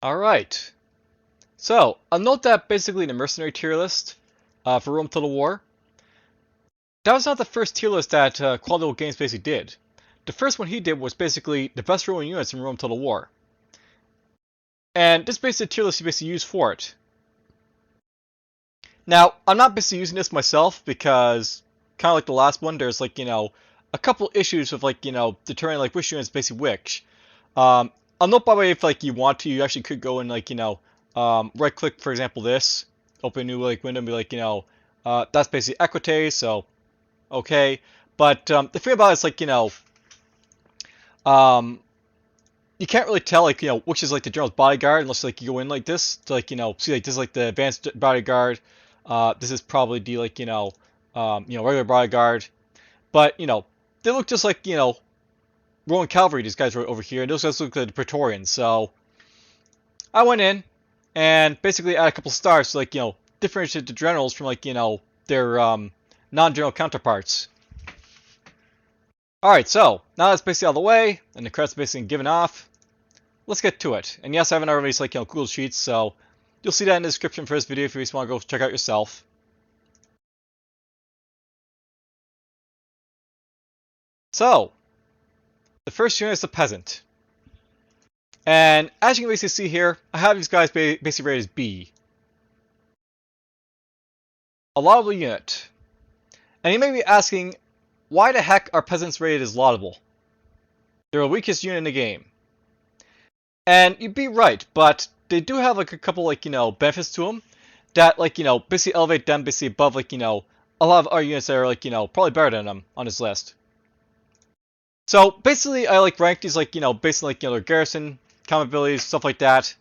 Alright, so I'll note that basically the mercenary tier list for Rome Total War, that was not the first tier list that Quality Games basically did. The first one he did was basically the best Roman units in Rome Total War. And this basically tier list he basically used for it. Now, I'm not basically using this myself because, kind of like the last one, there's like, a couple issues with like, determining like which units basically which. I'll note by the way if like you want to, you actually could go and like, right click, for example, this, open a new like window and be like, that's basically Equite, so okay. But the thing about it is like, you can't really tell like, which is like the general's bodyguard unless like you go in like this to like, see like this is like the advanced bodyguard. This is probably the like, regular bodyguard. But, they look just like, Roman Cavalry, these guys are over here, and those guys look like the Praetorians. So I went in and basically added a couple stars to like, differentiate the generals from like, their non-general counterparts. Alright, so now that's basically out of the way, and the credit's basically given off. Let's get to it. And yes, I haven't already like, Google Sheets, so you'll see that in the description for this video if you just want to go check out yourself. So, the first unit is the Peasant. And as you can basically see here, I have these guys basically rated as B. A laudable unit. And you may be asking, why the heck are Peasants rated as laudable? They're the weakest unit in the game. And you'd be right, but they do have like a couple like, benefits to them that like, basically elevate them basically above like, a lot of our units that are like, probably better than them on this list. So basically I like rank these like, based on like, their garrison, combat abilities, stuff like that.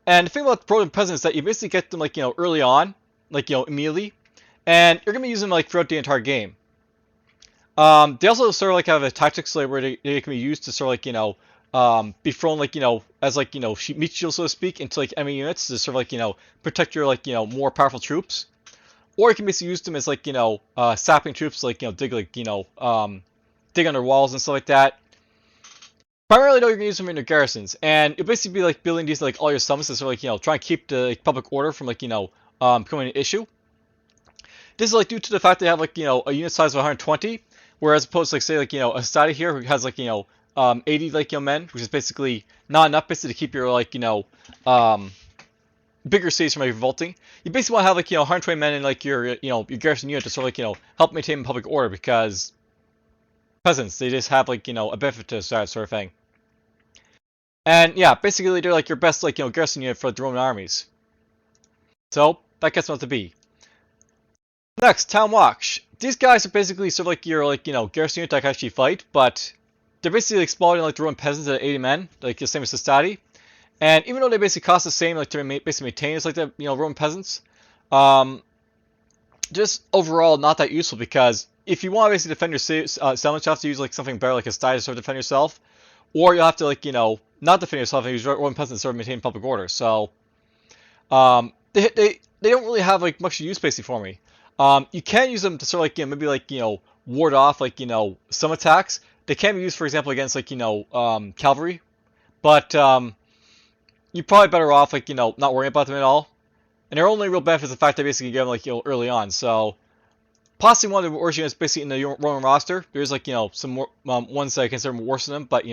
And the thing about Roman Peasants is that you basically get them like, early on, like, immediately, and you're gonna be using them like throughout the entire game. They also sort of like have a tactics like where they can be used to sort of like, be thrown like, as like, meat shield, so to speak, into like enemy units to sort of like, protect your like, more powerful troops. Or you can basically use them as like, sapping troops, like, dig like, dig under walls and stuff like that. Primarily though, you're gonna use them in your garrisons, and you'll basically be like building these like all your summons to sort of like, try and keep the like, public order from like, becoming an issue. This is like due to the fact they have like, a unit size of 120, whereas opposed to like say like, a study here who has like, 80 like, men, which is basically not enough basically to keep your like, bigger cities from like revolting. You basically want to have like, 120 men in like your, your garrison unit to sort of like, help maintain public order, because Peasants, they just have like, a benefit to that sort of thing. And yeah, basically they're like your best like, garrison unit for the Roman armies. So that gets them to B. Next, Town Watch. These guys are basically sort of like your like, garrison unit that can actually fight, but they're basically exploiting like the Roman peasants at 80 men, like the same as Society. And even though they basically cost the same like to basically maintain as like the Roman peasants, just overall not that useful, because if you want to basically defend your settlements, you have to use like something better like a style to sort of defend yourself, or you'll have to like, not defend yourself and use Roman peasants to sort of maintain public order. So they don't really have like much use basically for me. You can use them to sort of like, maybe like, ward off like, some attacks. They can be used, for example, against like, cavalry, but you're probably better off like, not worrying about them at all. And their only real benefit is the fact that basically you get them like, early on. So possibly one of the worst units basically in the Roman roster. There's like, some more ones that I consider worse than them, but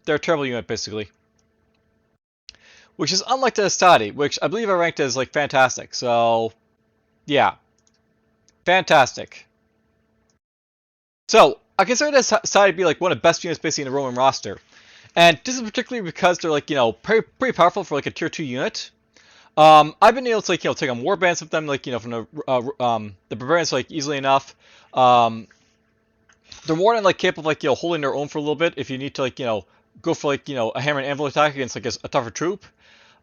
they're a terrible unit basically. Which is unlike the Estati, which I believe I ranked as like fantastic. So yeah, fantastic. So I consider this side to be like one of the best units basically in the Roman roster. And this is particularly because they're like, pretty powerful for like a tier 2 unit. I've been able to like, take on war bands with them, like, from the barbarians like easily enough. They're more than like capable of like, holding their own for a little bit if you need to like, go for like, a hammer and anvil attack against like a tougher troop.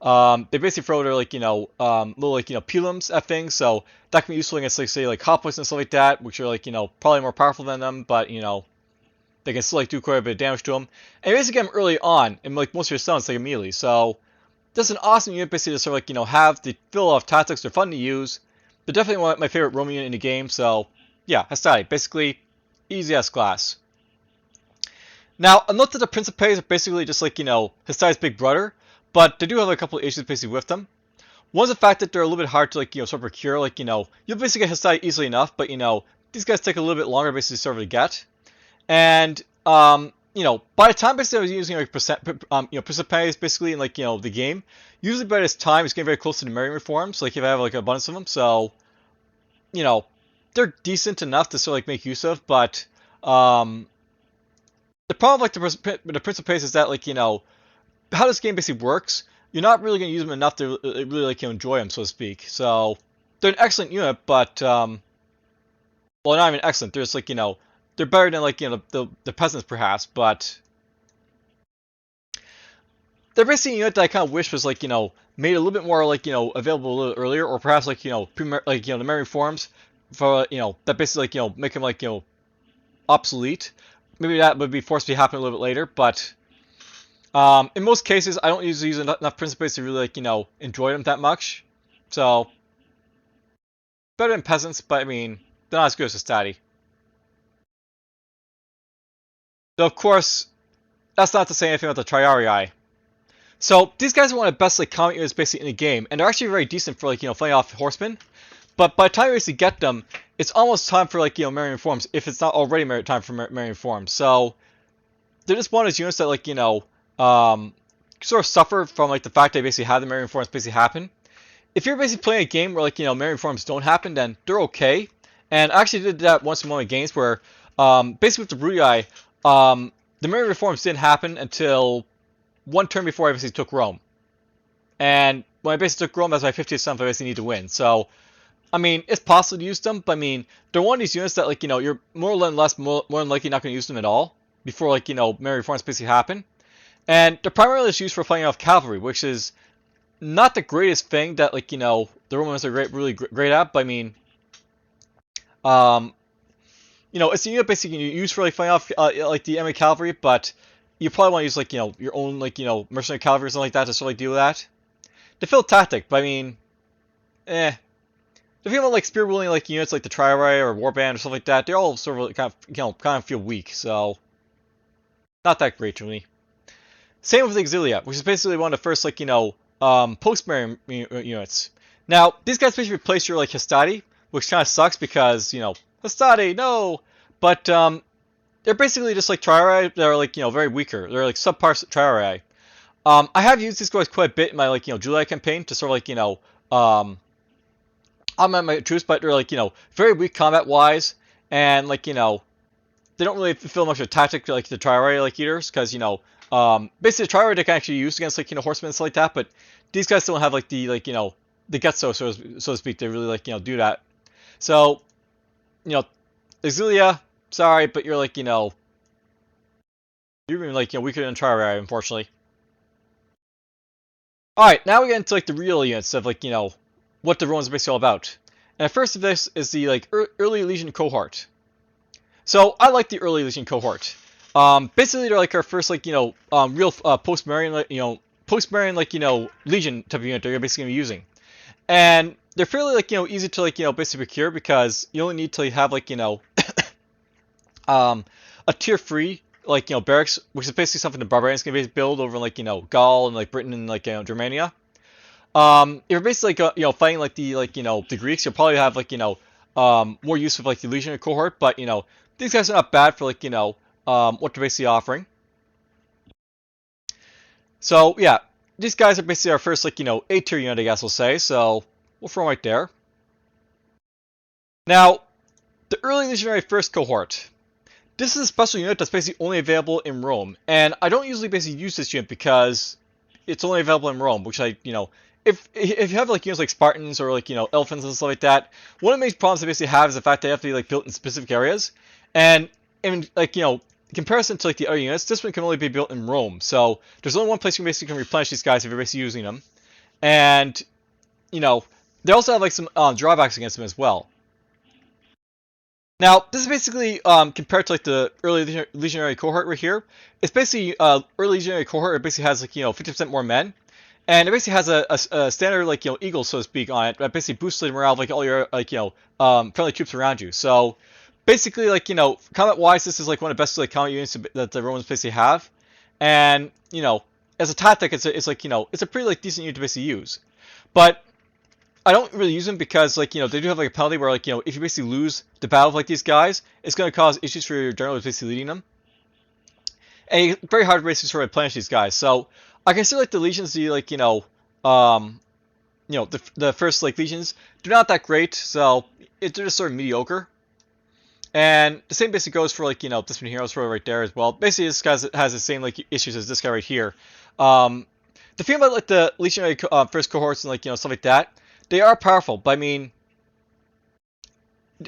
They basically throw their like, little like, pilums at things, so that can be useful against like, say like hotpoints and stuff like that, which are like, probably more powerful than them, but they can still like do quite a bit of damage to them. And you basically get them early on, and like most of your summons like immediately. So this is an awesome unit basically to sort of like, have the fill off tactics. They're fun to use. They're definitely one of my favorite Roman unit in the game. So yeah, Hastati, basically easy S class. Now, a note that the Principes are basically just like, Hastati's big brother, but they do have a couple of issues basically with them. One's the fact that they're a little bit hard to sort of procure. You'll basically get Hastati easily enough, but these guys take a little bit longer basically sort of to get. And by the time basically I was using percent basically in the game, usually by this time it's getting very close to the Marion reforms. If I have an abundance of them, so they're decent enough to sort of make use of. But the problem with the principal pace is that how this game basically works. You're not really going to use them enough to really enjoy them, so to speak. So they're an excellent unit, but well, not even excellent. They're just they're better than the peasants perhaps, but they're basically a unit that I kind of wish was made a little bit more available a little earlier, or perhaps the memory forms for that basically make them obsolete. Maybe that would be forced to happen a little bit later, but in most cases I don't usually use enough principles to really enjoy them that much. So better than peasants, but I mean they're not as good as Hastati. Though, of course, that's not to say anything about the Triarii. So, these guys are one of the best combat units basically in the game, and they're actually very decent for fighting off horsemen. But by the time you actually get them, it's almost time for Marion forms, if it's not already time for Marion forms. So, they're just one of those units that sort of suffer from the fact they basically have the Marion forms basically happen. If you're basically playing a game where Marion forms don't happen, then they're okay. And I actually did that once in one of my games where basically with the Brudii, the Marion reforms didn't happen until one turn before I basically took Rome. And when I basically took Rome, that's my 50th son I basically need to win. So, I mean, it's possible to use them, but I mean, they're one of these units that you're more than likely not going to use them at all before Marion reforms basically happen. And they're primarily just used for fighting off cavalry, which is not the greatest thing that the Romans are really great at, but I mean, it's a unit basically you use for fighting off the enemy cavalry, but you probably want to use your own mercenary cavalry or something like that to sort of deal with that. The field tactic, but I mean, if you have spear wielding units like the Triarii or Warband or something like that, they all sort of kind of feel weak, so not that great to me. Same with the Exilia, which is basically one of the first post-Marion units. Now these guys basically replace your Hastati, which kind of sucks because Hastati, no! But they're basically just Triarii that are very weaker. They're subpar Triarii. I have used these guys quite a bit in my July campaign to sort of augment my troops, but they're very weak combat wise, and they don't really fulfill much of a tactic the Triarii eaters, because basically the Triarii they can actually use against horsemen and stuff like that, but these guys don't have the guts so to speak to really do that. So Exilia, sorry, but you're you're even weaker than Triarii, unfortunately. Alright, now we get into the real units of what the Romans are basically all about. And first of this is the early Legion cohort. So I like the early Legion cohort. Basically they're our first real post-Marion Legion type of unit that you're basically gonna be using. And they're fairly easy to basically procure, because you only need to have a tier 3 barracks, which is basically something the barbarians can basically build over Gaul and Britain and Germania. If you're basically fighting the Greeks, you'll probably have more use of the Legionary cohort, but these guys are not bad for what they're basically offering. So yeah, these guys are basically our first A tier unit, I guess we'll say. So we'll throw them right there. Now, the early Legionary first cohort. This is a special unit that's basically only available in Rome, and I don't usually basically use this unit because it's only available in Rome, which if you have units like Spartans or elephants and stuff like that, one of the main problems they basically have is the fact they have to be built in specific areas, and in comparison to the other units, this one can only be built in Rome. So there's only one place you basically can replenish these guys if you're basically using them, and they also have some drawbacks against them as well. Now, this is basically compared to the early Legionary cohort right here. It's basically early Legionary cohort. It basically has 50% more men, and it basically has a standard eagle, so to speak, on it that basically boosts the morale of all your friendly troops around you. So basically combat wise, this is one of the best combat units that the Romans basically have, and as a tactic, it's like, you know, it's a pretty like decent unit to basically use. But I don't really use them because, like, you know, they do have like a penalty where, like, you know, if you basically lose the battle with like these guys, it's going to cause issues for your general who's basically leading them. And it's very hard to basically sort of replenish these guys. So I consider like the legions to be like, the first like legions, they're not that great, so they're just sort of mediocre. And the same basically goes for like, you know, this one here, I'll throw right there as well. Basically, this guy has the same like issues as this guy right here. The thing about like the legionary first cohorts and like, you know, stuff like that, they are powerful, but I mean,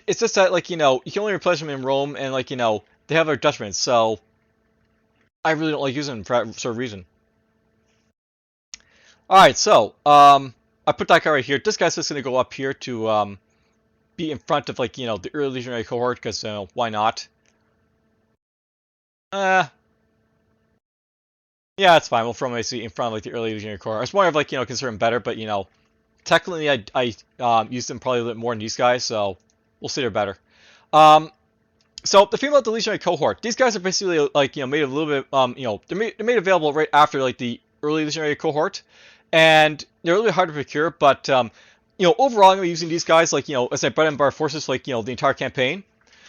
it's just that, like, you know, you can only replace them in Rome, and like, you know, they have their detriments, so I really don't like using them for that sort of reason. Alright, so I put that guy right here. This guy's just gonna go up here to be in front of, like, you know, the early legionary cohort, because why not? Yeah, it's fine. We'll throw him basically in front of like the early legionary cohort. I was more of like, you know, consider him better, but you know, technically I used him probably a little bit more than these guys, so we'll say they're better. So the thing about the legionary cohort, these guys are basically like, you know, made a little bit, you know, they're made available right after like the early legionary cohort, and they're really hard to procure. But you know, overall, I'm gonna be using these guys like, you know, as my bread and butter forces for, like, you know, the entire campaign.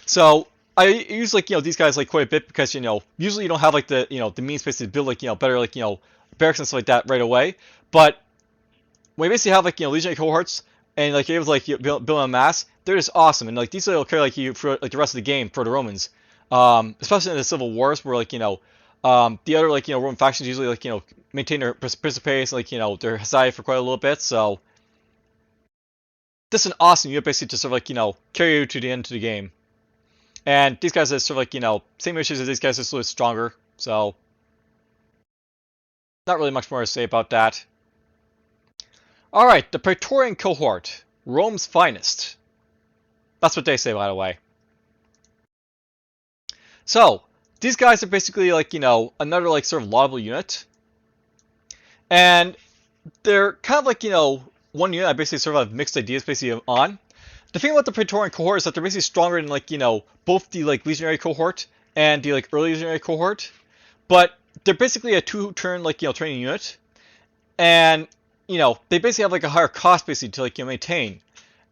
So I use like, you know, these guys like quite a bit because, you know, usually you don't have like the, you know, the means space to build like, you know, better like, you know, barracks and stuff like that right away. But when you basically have like, you know, legionary cohorts and like you're able to like build en masse, they're just awesome. And like these will carry like you for like the rest of the game for the Romans, especially in the civil wars where, like, you know, the other like, you know, Roman factions usually like, you know, maintain their pace, like, you know, their society for quite a little bit. So this is an awesome unit basically to sort of like, you know, carry you to the end of the game. And these guys are sort of like, you know, same issues as these guys, just a little stronger. So not really much more to say about that. Alright, the Praetorian cohort, Rome's finest. That's what they say, by the way. So these guys are basically like, you know, another like sort of laudable unit. And they're kind of like, you know, one unit I basically sort of have mixed ideas basically on. The thing about the Praetorian cohort is that they're basically stronger than, like, you know, both the like legionary cohort and the like early legionary cohort, but they're basically a two-turn like, you know, training unit, and you know they basically have like a higher cost basically to like, you know, maintain,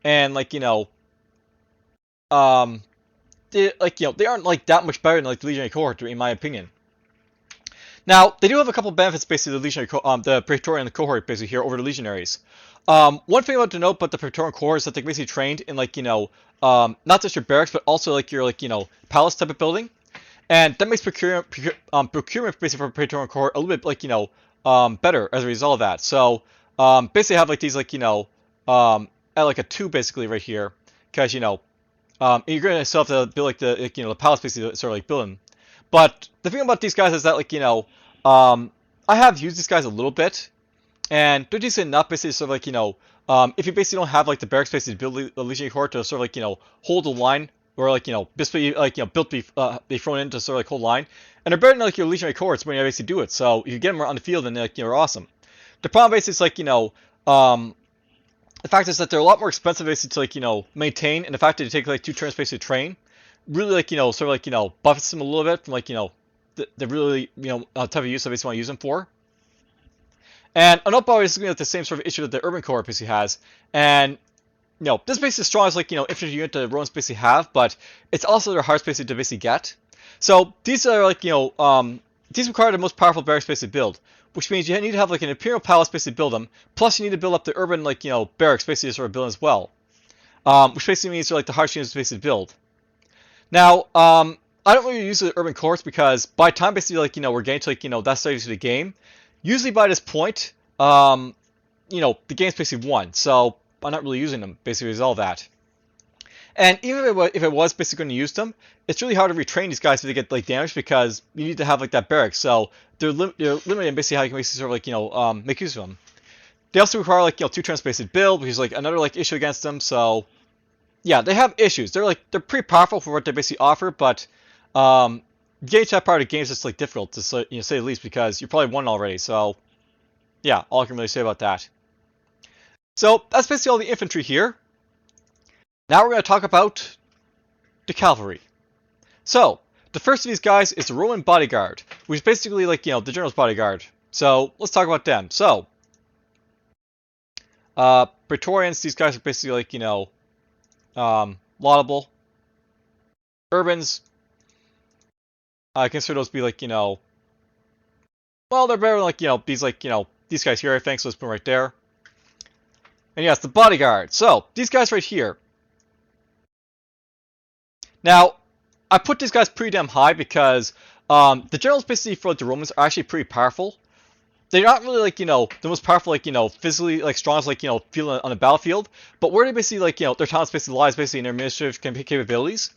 and like, you know, they, like, you know, they aren't like that much better than like the legionary cohort in my opinion. Now they do have a couple benefits basically the legionary the Praetorian cohort basically here over the legionaries. One thing about to note about the Praetorian cohort is that they're basically trained in like, you know, not just your barracks but also like your like, you know, palace type of building, and that makes procurement basically for Praetorian cohort a little bit like, you know, better as a result of that. So basically have like these like, you know, at like a 2 basically right here, because, you know, you're gonna still have to build like the, like, you know, the palace basically sort of like building. But the thing about these guys is that, like, you know, I have used these guys a little bit, and they're decent enough basically sort of like, you know, if you basically don't have like the barracks basically to build the legionary cohort to sort of like, you know, hold the line, or like, you know, basically like, you know, built be thrown in to sort of like hold line, and they're better than like your legionary cohorts when you basically do it. So if you get them on the field, then like, you're awesome. The problem basically is like, you know, the fact is that they're a lot more expensive basically to like, you know, maintain, and the fact that they take like 2 turns basically to train really like, you know, sort of like, you know, buffets them a little bit from like, you know, the really, you know, type of use I basically want to use them for. And another part is going to have the same sort of issue that the urban cohort basically has. And, you know, this basically as strong as like, you know, infantry unit the Romans basically have, but it's also their hardest basically to basically get. So these are like, you know, these require the most powerful barracks basically build, which means you need to have like an imperial palace basically build them. Plus you need to build up the urban like, you know, barracks basically to sort of build as well, which basically means they're like the hardest units to basically build. Now, I don't really use the urban cohorts because by the time basically like, you know, we're getting to like, you know, that stage of the game, usually by this point, you know, the game's basically won. So I'm not really using them basically as all that. And even if it was basically going to use them, it's really hard to retrain these guys if they get like damaged because you need to have like that barracks. So they're limited in basically how you can basically sort of like, you know, make use of them. They also require like, you know, 2 turns basically build, which is like another like issue against them. So yeah, they have issues. They're pretty powerful for what they basically offer, but getting to that part of the game is just like difficult to say, you know, say the least, because you're probably won already. So yeah, all I can really say about that. So that's basically all the infantry here. Now we're going to talk about the cavalry. So the first of these guys is the Roman bodyguard, which is basically like, you know, the general's bodyguard. So let's talk about them. So Praetorians, these guys are basically like, laudable. Urbans, I consider those to be like, well, they're better than like, these guys here, I think, so let's put them right there. And yes, the bodyguard. So, these guys right here. Now, I put these guys pretty damn high because the generals basically for like, the Romans are actually pretty powerful. They're not really like, the most powerful, like, physically, like, strong as, like, feeling on the battlefield. But where they basically, like, their talents basically lies basically in their administrative capabilities.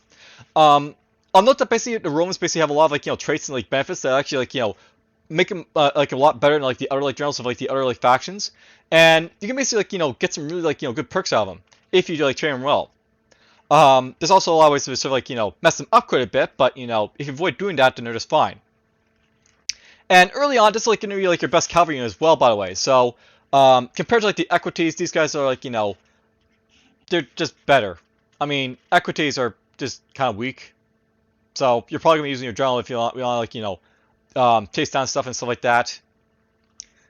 I'll note that basically the Romans basically have a lot of, like, traits and, like, benefits that actually, like, make them like a lot better than like the other like generals of like the other like factions, and you can basically like get some really like good perks out of them if you like train them well. There's also a lot of ways to sort of like mess them up quite a bit, but if you avoid doing that, then they're just fine. And early on, this is like going to be like your best cavalry unit as well, by the way. So compared to like the equities, these guys are like they're just better. I mean, equities are just kind of weak, so you're probably gonna be using your general if you want like chase down stuff and stuff like that.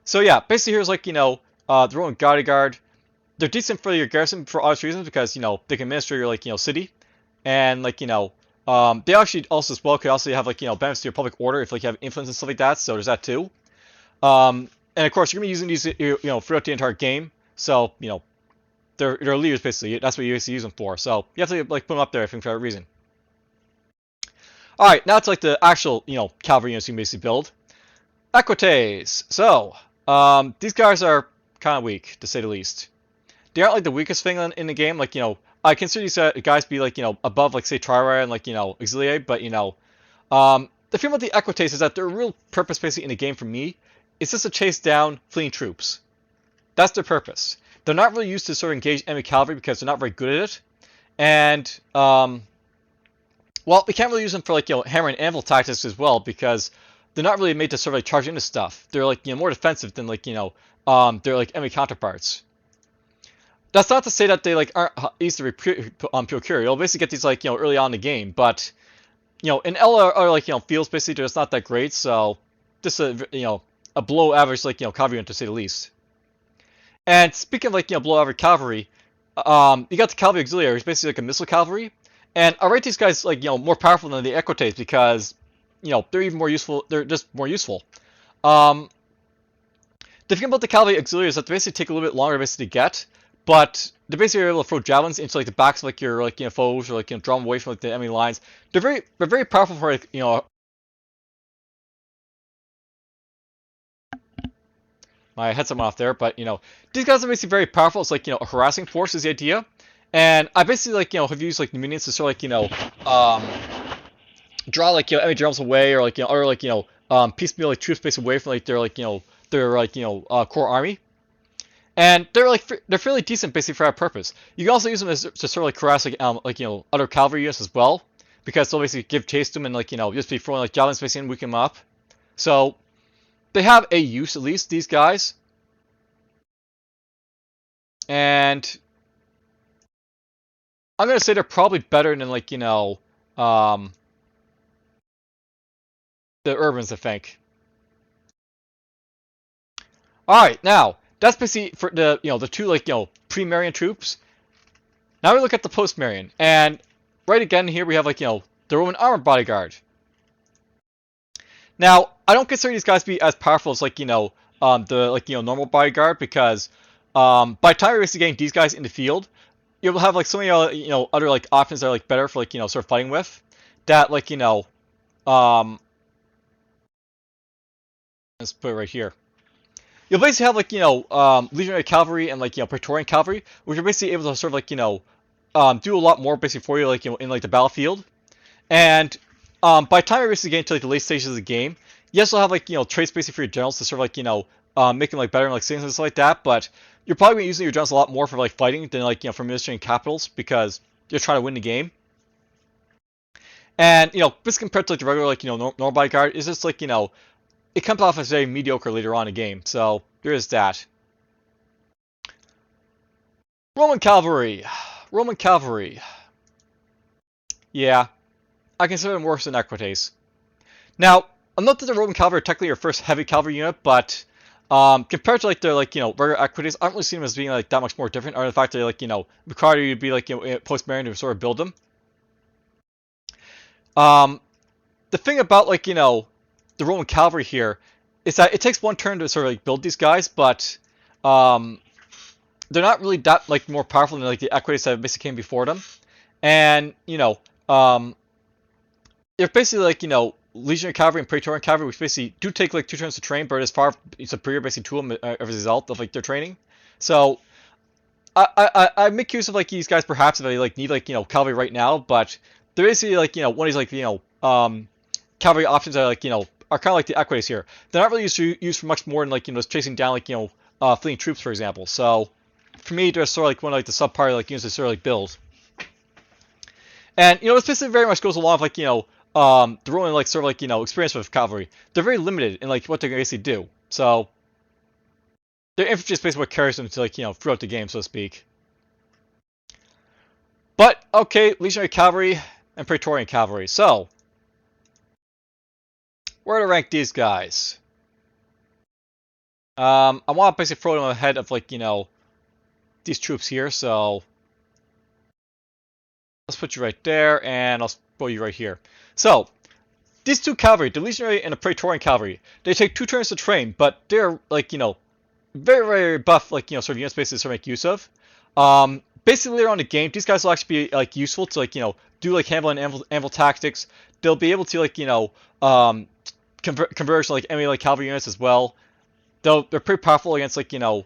So yeah, basically here's like, the Roman bodyguard. They're decent for your garrison for obvious reasons because, they can administer your like, city. And like, they actually also as well could also have like, benefits to your public order if like you have influence and stuff like that. So there's that too. And of course you're gonna be using these, throughout the entire game. So, they're leaders basically. That's what you used to use them for. So you have to like put them up there, I think, for that reason. Alright, now it's like the actual, cavalry units you can basically build. Equites. So, these guys are kind of weak, to say the least. They aren't like the weakest thing in the game. Like, I consider these guys to be like, above, like, say, Triwire and, like, Auxiliary. But, the thing about the Equites is that their real purpose, basically, in the game for me is just to chase down fleeing troops. That's their purpose. They're not really used to sort of engage enemy cavalry because they're not very good at it. And, well, we can't really use them for, like, hammer and anvil tactics as well because they're not really made to sort of like charge into stuff. They're like more defensive than like they're like enemy counterparts. That's not to say that they like aren't easy to procure. You'll basically get these like early on in the game, but in L or like fields basically they're just not that great. So just a below average like cavalry unit to say the least. And speaking of like below average cavalry, you got the cavalry auxiliary, which is basically like a missile cavalry, and I rate these guys like more powerful than the equites because they're even more useful. They're just more useful. The thing about the cavalry auxiliary is that they basically take a little bit longer basically to get, but they're basically able to throw javelins into like the backs of like your like foes or like draw them away from like the enemy lines. They're very powerful for like my headset went off there, but these guys are basically very powerful. It's like a harassing force is the idea, and I basically like have used like the minions to sort of like draw like enemy generals away or like or like piecemeal like troops basically away from like their like core army, and they're fairly decent basically for that purpose. You can also use them as to sort of like harass like other cavalry units as well because they'll basically give chase to them and like just be throwing like javelins basically and weaken them up. So they have a use at least, these guys, and I'm gonna say they're probably better than like the urbans, I think. All right, now that's basically for the the two like pre-Marian troops. Now we look at the post-Marian, and right again here we have like the Roman armored bodyguard. Now I don't consider these guys to be as powerful as like the like normal bodyguard because by the time you're basically getting these guys in the field, you'll have like so many other like options that are like better for like sort of fighting with that like let's put it right here. You'll basically have like legionary cavalry and like Praetorian cavalry, which are basically able to sort of like do a lot more basically for you like in like the battlefield. And by the time you're basically getting to like the late stages of the game, yes, you'll have like traits basically for your generals to sort of like make them like better and like things and stuff like that. But you're probably gonna be using your generals a lot more for like fighting than like for administering capitals because you're trying to win the game. And this compared to like the regular like normal bodyguard is just like it comes off as very mediocre later on in the game. So there is that. Roman cavalry. Roman cavalry. Yeah, I consider them worse than Equites. Now, not that the Roman cavalry are technically your first heavy cavalry unit, but compared to like their like regular equities, I don't really see them as being like that much more different. Or the fact that they like require you to be like post-Marian to sort of build them. The thing about like the Roman cavalry here is that it takes one turn to sort of like build these guys, but they're not really that like more powerful than like the equities that basically came before them, and they're basically like legionary cavalry and praetorian cavalry, which basically do take like 2 turns to train, but it's far superior basically to them as a result of like their training. So I make use of like these guys perhaps if I like need like cavalry right now, but they're basically like one of these like cavalry options that like are kind of like the equities here. They're not really used for much more than like just chasing down like fleeing troops, for example. So for me, they're sort of like one of like the subpar like units to sort of like build. And this basically very much goes along with like the Roman like sort of like experience with cavalry. They're very limited in like what they can basically do. So their infantry is basically what carries them to like throughout the game, so to speak. But okay, legionary cavalry and praetorian cavalry. So where to rank these guys? I want to basically throw them ahead of like these troops here. So let's put you right there, and I'll throw you right here. So these 2 cavalry, the legionary and the praetorian cavalry, they take 2 turns to train, but they're like very very buff like sort of unit spaces to sort of make use of. Basically later on in the game, these guys will actually be like useful to like do like handle and anvil tactics. They'll be able to like converge to like enemy like cavalry units as well. They're pretty powerful against like even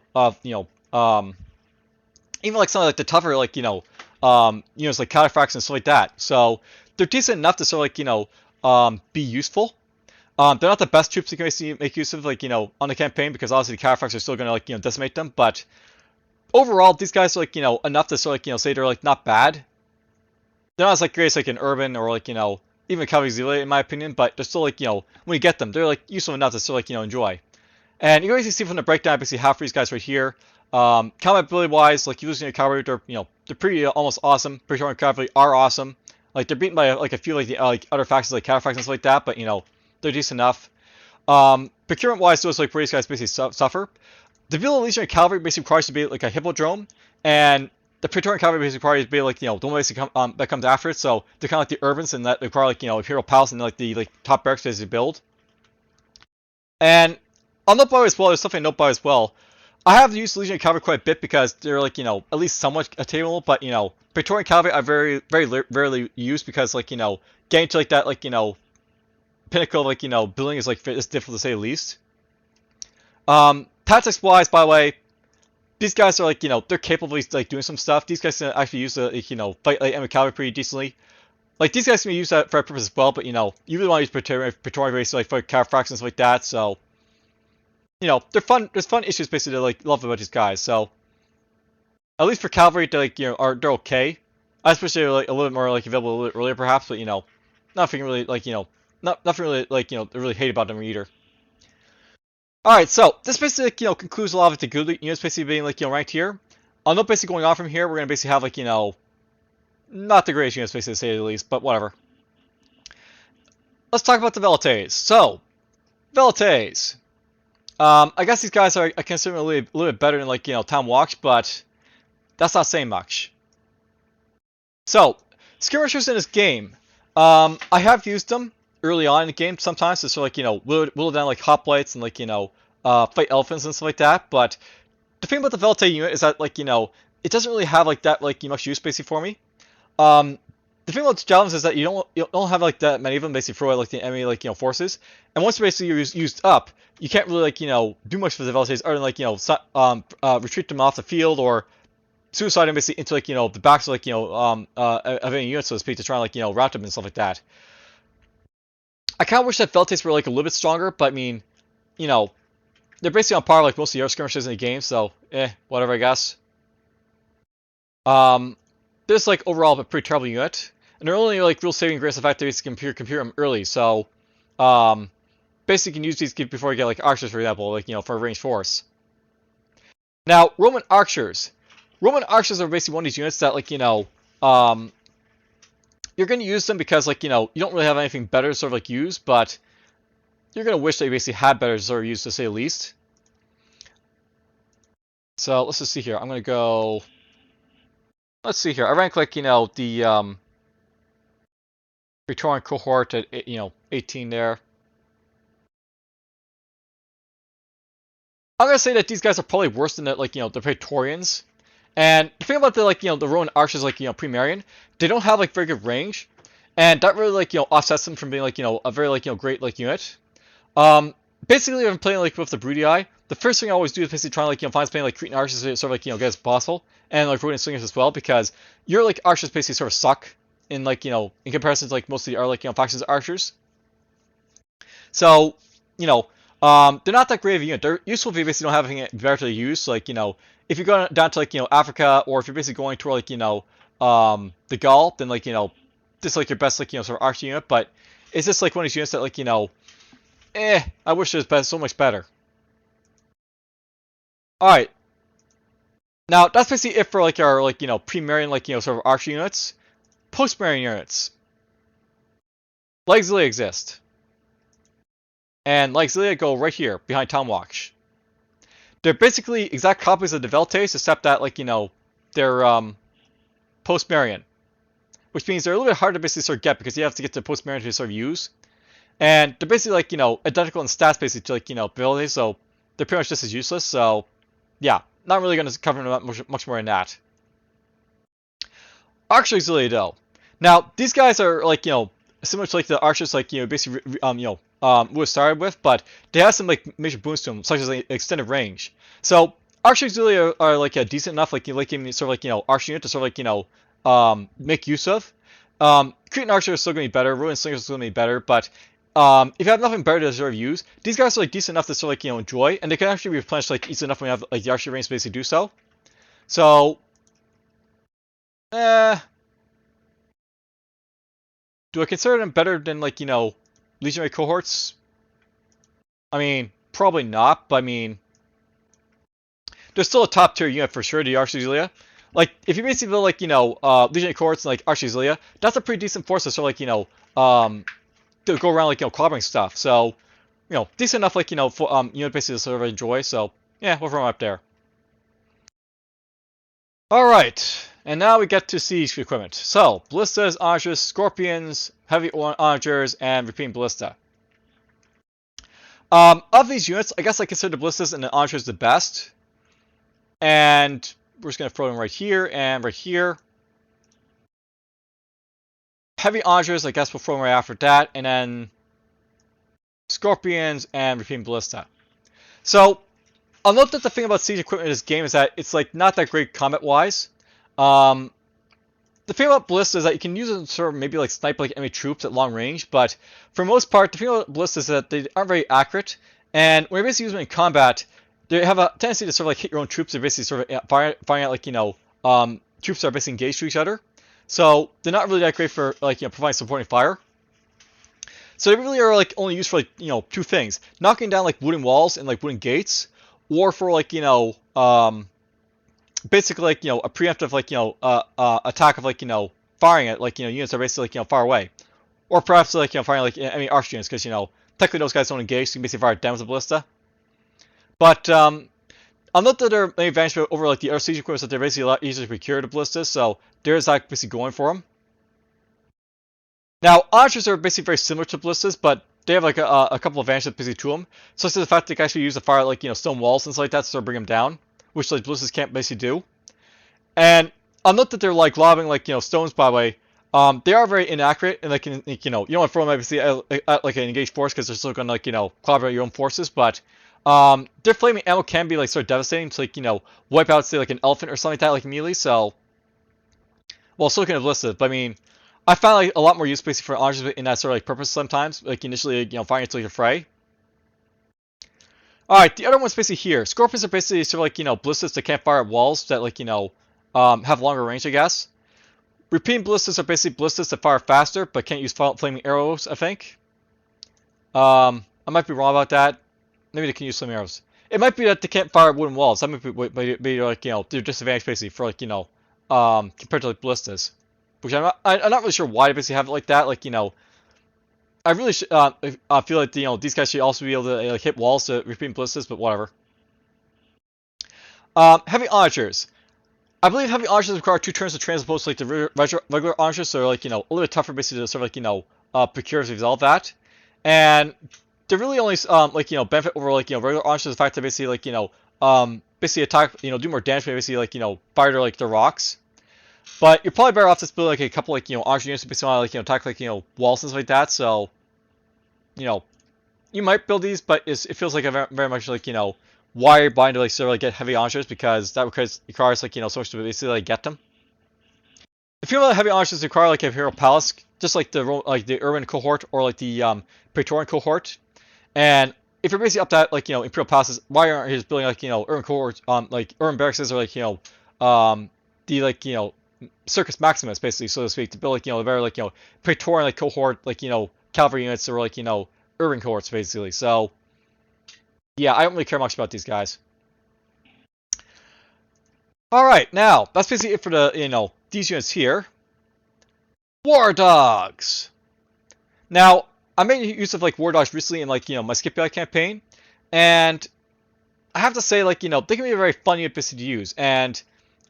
like some of like the tougher like units like cataphracts and stuff like that. So they're decent enough to sort of like be useful. They're not the best troops you can make use of like on the campaign, because obviously the cataphracts are still going to like decimate them. But overall, these guys are like enough to sort of like say they're like not bad. They're not as like great as like an urban or like even cavalry auxiliary in my opinion, but they're still like when you get them, they're like useful enough to still like enjoy. And you can basically see from the breakdown, basically half of these guys right here. Combat ability wise, like using a cavalry, they're pretty almost awesome. Praetorian cavalry are awesome. Like they're beaten by like a few like the like other factions like cataphracts and stuff like that, but they're decent enough. Procurement wise, those like where these guys basically suffer. The Villa Legionary Cavalry basically requires to be like a hippodrome, and the Praetorian Cavalry basically requires to be like the one basically that comes after it. So they're kind of like the urbans, and that require like imperial palace and like the top barracks to build. And I'll note by as well, there's something to note by as well. I have used Legionary Cavalry quite a bit because they're like at least somewhat attainable, but Praetorian Cavalry I very rarely use because like getting to like that like pinnacle of like building is like it's difficult to say the least. Tactics wise, by the way, these guys are like they're capable of like doing some stuff. These guys can actually use the like, fight like enemy cavalry pretty decently. Like these guys can be used for that purpose as well, but you really want to use Praetorian race to like fight cataphracts and stuff like that. So they're fun. There's fun issues basically to like love about these guys. So at least for cavalry, they like they're okay. I especially like a little bit more like available a little bit earlier perhaps, but nothing really like nothing really like really hate about them either. Alright, so this basically concludes a lot of the good units basically being like ranked here. I'll note basically going on from here, we're gonna basically have like not the greatest units basically to say the least, but whatever. Let's talk about the Velites. So Velites. I guess these guys are I consider a little bit better than like Town Walks, but that's not saying much. So skirmishers in this game, I have used them early on in the game sometimes to sort of like whittle down like hoplites and like fight elephants and stuff like that. But the thing about the Velite unit is that like it doesn't really have like that like much use basically for me. The thing about javelins is that you don't have like that many of them basically throw out like the enemy like forces, and once basically you're used up, you can't really like do much for the Velites other than like retreat them off the field or suicide them basically into like the backs of like of any unit, so to speak, to try and like rout them and stuff like that. I kind of wish that Velites were like a little bit stronger, but I mean, they're basically on par with like most of the other skirmishers in the game, so whatever I guess. This like overall a pretty terrible unit, and they're only like real saving grace the fact that you can compare them early. So, basically you can use these before you get like archers, for example, like for a ranged force. Now Roman archers. Roman archers are basically one of these units that like you're going to use them because like you don't really have anything better to sort of like use, but you're gonna wish they basically had better sort of use, to say the least. So let's just see here. I'm gonna go. Let's see here. I rank like the Praetorian cohort at 18 there. I'm gonna say that these guys are probably worse than the Praetorians. And the thing about the Roman archers pre-Marian, they don't have very good range, and that really offsets them from being a very great unit. Basically, if I'm playing with the Brutii, the first thing I always do is basically try and find as many Cretan archers to sort of get as possible, and Roman slingers as well, because your archers basically sort of suck in in comparison to most of the other factions archers. So they're not that great of a unit. They're useful if you basically don't have anything better to use. If you're going down to Africa, or if you're basically going toward the Gaul, then this is your best sort of archer unit. But it's just one of these units that I wish it was so much better. All right. Now that's basically it for our pre-Marian sort of archer units. Post-Marian units. Lexilia exist. And Lexilia go right here, behind Tomwatch. They're basically exact copies of the Veltes, except that, they're post-Marian. Which means they're a little bit hard to basically sort of get, because you have to get to post-Marian to sort of use. And they're basically, identical in stats, basically, to, Veltes, so they're pretty much just as useless, so, yeah. Not really going to cover much more than that. Archer Auxilia, though. Now, these guys are, similar to, the archers, basically, was started with, but they have some major boons to them, such as extended range. So archer auxilia are decent enough, sort of archer unit to sort of make use of. Cretan archer is still going to be better. Roman slingers is going to be better, but if you have nothing better to sort of use, these guys are decent enough to sort of enjoy, and they can actually be replenished easy enough when you have the archer range to basically do so. So, do I consider them better than legionary cohorts? I mean, probably not, but I mean, they're still a top tier unit for sure, the Archer Auxilia. If you basically build legionary cohorts and Archer Auxilia, that's a pretty decent force to sort of to go around clobbering stuff. So, decent enough for unit basically to sort of enjoy. So, yeah, we'll throw them up there. Alright, and now we get to siege equipment. So, ballistas, onagers, scorpions, heavy onagers, and repeating ballista. Of these units, I guess I consider the ballistas and the onagers the best. And we're just going to throw them right here and right here. Heavy onagers, I guess we'll throw them right after that. And then scorpions and repeating ballista. So, I'll note that the thing about siege equipment in this game is that it's not that great combat-wise. The thing about ballista is that you can use it to sort of maybe snipe enemy troops at long range, but for the most part, the thing about ballista is that they aren't very accurate, and when you basically use them in combat, they have a tendency to sort of hit your own troops and basically sort of firing out troops that are basically engaged to each other. So they're not really that great for providing supporting fire. So they really are only used for two things: knocking down wooden walls and wooden gates, or for basically a preemptive attack of firing at units that are basically far away, or perhaps firing enemy archer units, because technically those guys don't engage, so you can basically fire down with a ballista. But I'll note that there are many advantages over the other siege equipment, that they're basically a lot easier to procure the ballistas, so there's basically going for them. Now, onagers are basically very similar to ballistas, but they have a couple of advantages basically to them, such as the fact that they can actually use to fire stone walls and stuff like that to sort of bring them down, which ballistas can't basically do. And I'll note that they're lobbing stones, by the way. They are very inaccurate, and you don't want to throw them obviously at an engaged force, because they're still going to clobber your own forces, but their flaming ammo can be sort of devastating to wipe out, say, an elephant or something like that, immediately. So, well, still kind of listed, but I mean, I found a lot more use basically for onagers in that sort of purpose sometimes, initially firing into a fray. All right, the other one's basically here. Scorpions are basically sort of ballistas that can't fire at walls that have longer range, I guess. Repeating ballistas are basically ballistas that fire faster but can't use flaming arrows, I think. I might be wrong about that. Maybe they can use flaming arrows. It might be that they can't fire wooden walls. That might be their disadvantage basically for compared to ballistas. Which I'm not really sure why they basically have it like that. I really feel like these guys should also be able to like hit walls to repeat ballistas, but whatever. Heavy archers. I believe heavy archers require 2 turns to train as opposed to like the regular archers, so they're like a little bit tougher basically to sort of like procure to resolve that. And they're really only benefit over like regular archers the fact that basically like basically attack do more damage, basically like fire to like the rocks. But you're probably better off just building like a couple like archer units to basically like attack like walls and stuff like that. So you might build these, but it feels like a very much like wire bind to like sort of like get heavy archers because that requires like so much to basically like get them. If you know heavy archers require like a Imperial Palace, just like the Urban cohort or like the Praetorian cohort, and if you're basically up to that like Imperial Palaces, why aren't you just building like Urban cohorts like Urban barracks or like the like Circus Maximus basically, so to speak, to build like a very like Praetorian like cohort like cavalry units or like Urban cohorts basically. So yeah, I don't really care much about these guys. Alright, now, that's basically it for the, these units here. War Dogs! Now, I made use of, like, War Dogs recently in, like, my Scipio campaign, and I have to say, like, they can be a very fun unit basically to use, and,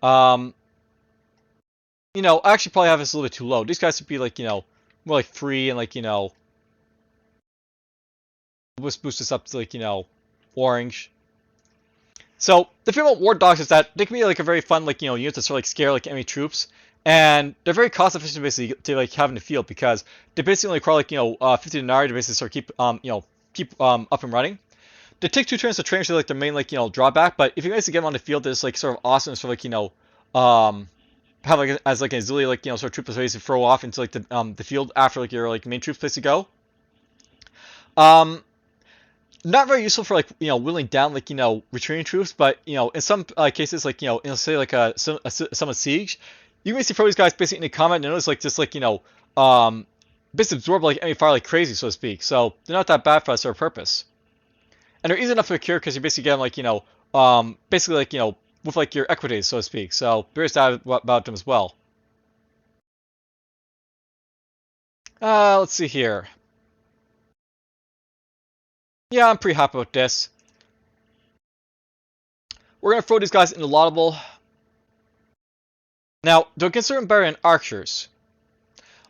I actually probably have this a little bit too low. These guys would be, like, more like 3 and, like, let's boost this up to, like, orange. So the thing about War Dogs is that they can be like a very fun like unit to sort of like scare like enemy troops, and they're very cost efficient basically to like have in the field because they basically only require like 50 denarii to basically sort of keep up and running. They take 2 turns to train, actually like their main like drawback, but if you guys get them on the field, they're just like sort of awesome, sort of like have like as like an auxiliary like sort of troop to basically throw off into like the field after like your like main troops basically go. Not very useful for like whittling down like retreating troops, but in some cases like in say like some siege, you can basically throw these guys basically in a combat and notice like just like basically absorb like enemy fire like crazy, so to speak. So they're not that bad for that sort of purpose, and they're easy enough to procure because you basically get them like basically like with like your equities, so to speak. So there is that about them as well. Let's see here. Yeah, I'm pretty happy with this. We're going to throw these guys into laudable. Now, don't consider them better than archers.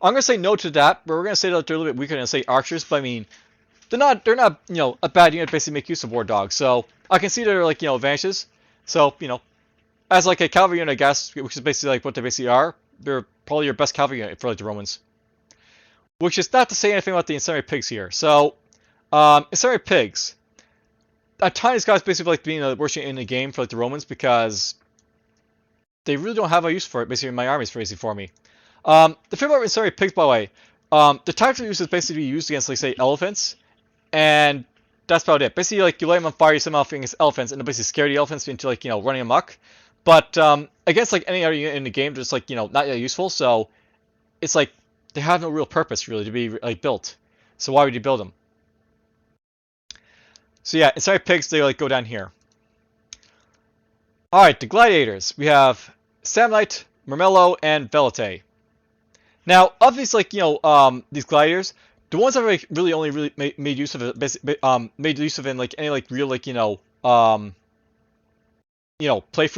I'm going to say no to that, but we're going to say that they're a little bit weaker than, say, archers. But I mean, they're not a bad unit to basically make use of War Dogs. So I can see their like advantages. So as like a cavalry unit, I guess, which is basically like what they basically are, they're probably your best cavalry unit for like the Romans. Which is not to say anything about the incendiary pigs here. So incendiary pigs. At times, these guys basically like being the worst unit in the game for like the Romans because they really don't have a use for it. Basically, in my armies for me. The thing about incendiary pigs, by the way, the tactical use is basically used against like say elephants, and that's about it. Basically, like you light them on fire, you set them off against elephants, and they basically scare the elephants into like running amok. But against like any other unit in the game, they're just like not that useful. So it's like they have no real purpose really to be like built. So why would you build them? So yeah, incendiary pigs, they like go down here. Alright, the gladiators. We have Samnite, Mermello, and Velite. Now, of these like these gladiators, the ones that I really only made use of it, made use of in like any like real like playthrough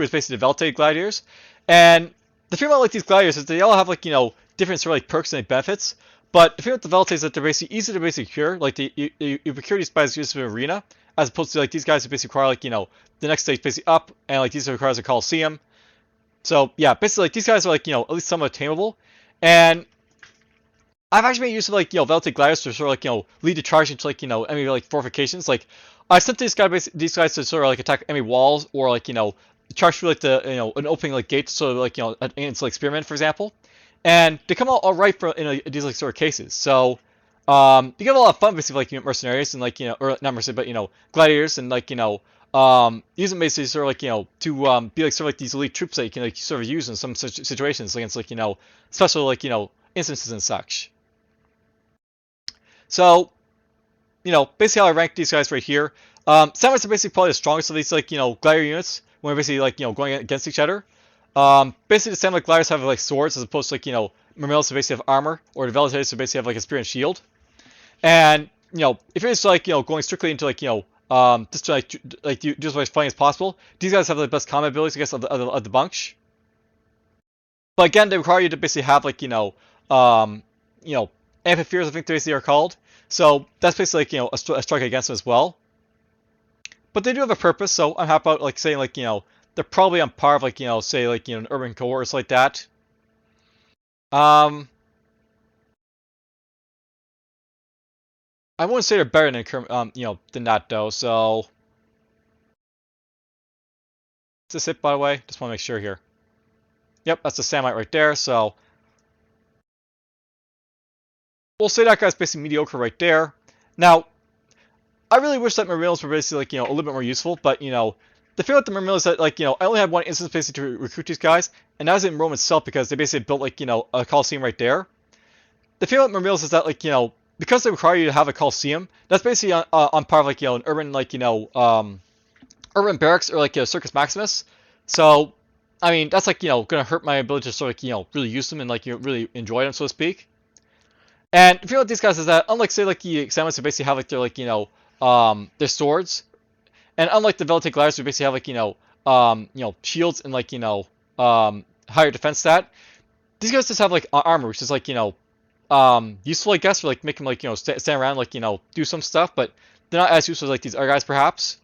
is basically the Velite gladiators. And the thing about like these gladiators is they all have like different sort of like perks and like, benefits. But the thing with the Velite is that they're basically easy to basically cure. Like you procure these by using an arena, as opposed to like these guys who basically require like the next stage basically up, and like these requires a Coliseum. So yeah, basically like these guys are like at least somewhat attainable. And I've actually made use of like Velite gladiators to sort of like lead the charge into like enemy like fortifications. Like I sent these guys to sort of like attack enemy walls or like charge through like the an opening like gate, so like against like spearmen for example. And they come out all right for these like sort of cases. So you get a lot of fun basically like mercenaries and like or not mercenaries but gladiators and like use them basically sort of like to be like sort of like these elite troops that you can like sort of use in some such situations against like special like instances and such. So basically how I rank these guys right here. Samurais are basically probably the strongest of these like gladiator units when we're basically like going against each other. Basically the Samurai gladiators have like swords as opposed to like Mermellos basically have armor, or the Velites basically have like a spear and shield. And if it's like going strictly into like just to do as much fighting as possible, these guys have the best combat abilities, I guess, of the bunch. But again, they require you to basically have like um, amphipheres, I think they basically are called. So that's basically like a strike against them as well. But they do have a purpose, so I'm happy about like saying like they're probably on par of like say like an urban cohort or something like that. Um, I wouldn't say they're better than that though. So is this it, by the way? Just want to make sure here. Yep, that's the Samite right there. So we'll say that guy's basically mediocre right there. Now, I really wish that Marillas were basically like a little bit more useful, but the thing with the Marillas is that like I only had one instance basically to recruit these guys, and that was in Rome itself because they basically built like a Coliseum right there. The thing with Marillas is that like because they require you to have a Coliseum, that's basically on par of like an urban like urban barracks or like Circus Maximus. So I mean that's like gonna hurt my ability to sort of really use them and like really enjoy them, so to speak. And the thing with these guys is that unlike say like the Examiners who basically have like their like their swords, and unlike the Velite Gliders who basically have like shields and like higher defense stat, these guys just have like armor, which is like useful I guess for like making like stand around like do some stuff, but they're not as useful as like these other guys perhaps.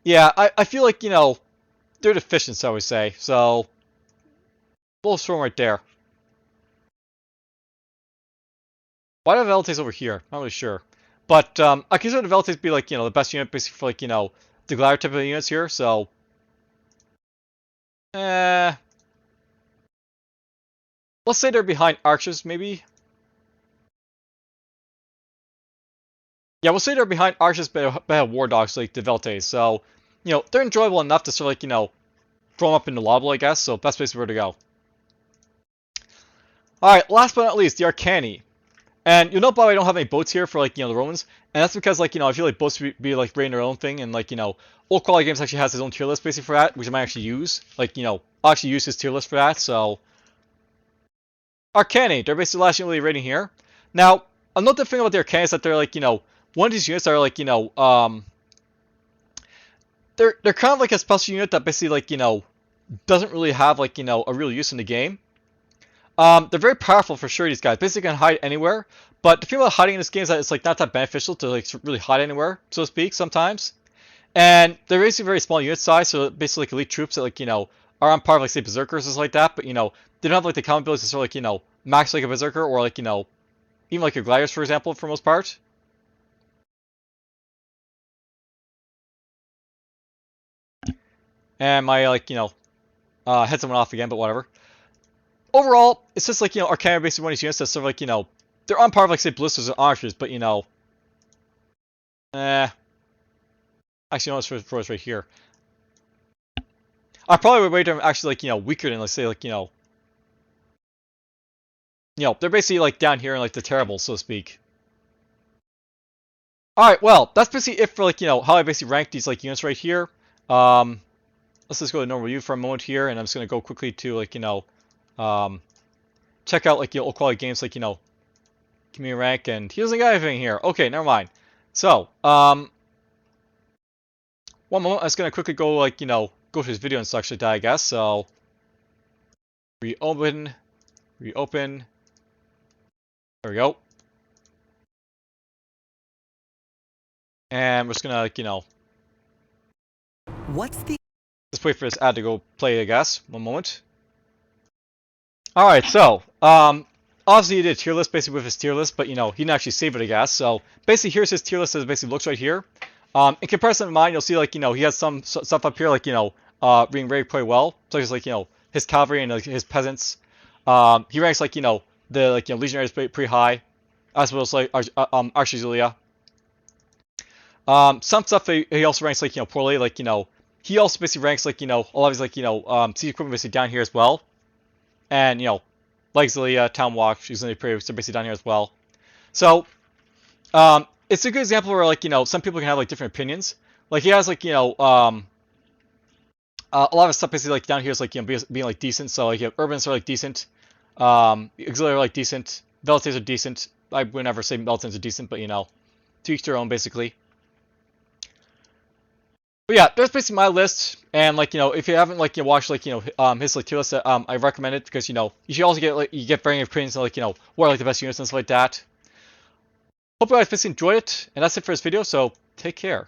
Yeah, I feel like they're deficient, so I would say. So we'll throw them right there. Why do the Velites over here? Not really sure. But I consider the Velites to be like the best unit basically for like the glider type of units here. So let's say they're behind archers maybe. Yeah, we'll say they're behind archers, but have war dogs like the Velites. So they're enjoyable enough to sort of like throw them up in the lobby, I guess. So best place where to go. All right, last but not least, the Arcani. And you'll note by the way I don't have any boats here for like the Romans, and that's because like I feel like boats be like rating their own thing, and like Old Quality Games actually has his own tier list basically for that, which I might actually use. Like I'll actually use his tier list for that. So Arcani, they're basically the last unit really rating here. Now another thing about the Arcani is that they're like one of these units are like they're kind of like a special unit that basically like doesn't really have like a real use in the game. They're very powerful for sure, these guys. Basically can hide anywhere. But the thing about hiding in this game is that it's like not that beneficial to like really hide anywhere, so to speak, sometimes. And they're basically very small unit size, so basically like elite troops that like are on par with like say berserkers and stuff like that, but they don't have like the common abilities to sort of like max like a berserker or like even like your gliders for example for most part. And my like headset went off again, but whatever. Overall, it's just like Arcana basically one of these units that's sort of like they're on par with like say ballistas and archers, but actually no, it's for us right here. I probably would rate them actually like weaker than let's say like they're basically like down here in like the terrible, so to speak. All right, well that's basically it for like how I basically rank these like units right here. Let's just go to normal view for a moment here, and I'm just gonna go quickly to like check out like old quality games like community rank, and he doesn't got anything here. Okay, never mind. So one moment, I'm just gonna quickly go like go to his video and such like that, I guess. So reopen. There we go. And we're just gonna like What's the just wait for this ad to go play, I guess. One moment. All right, so obviously he did a tier list basically with his tier list, but he didn't actually save it, I guess. So basically, here's his tier list as it basically looks right here. In comparison to mine, you'll see like he has some stuff up here like being rated quite well, such as like his cavalry and like, his peasants. He ranks like the like legionaries pretty high, as well as like Archizulia. Some stuff he also ranks like poorly, like he also basically ranks like a lot of his like siege equipment basically down here as well. And like Zelia, Town Walk, she's gonna be pretty so basically down here as well. So it's a good example where like some people can have like different opinions. Like he has like a lot of stuff basically like down here is like being like decent. So like you have urbans are like decent, auxiliary are like decent, Veletates are decent. I would never say Meltons are decent, but you know, to each their own, basically. But yeah, that's basically my list. And like, you know, if you haven't like you know, watched like, you know, his like tier list, I recommend it because, you know, you should also get like you get varying opinions on like, you know, what are like the best units and stuff like that. Hope you guys basically enjoyed it, and that's it for this video. So take care.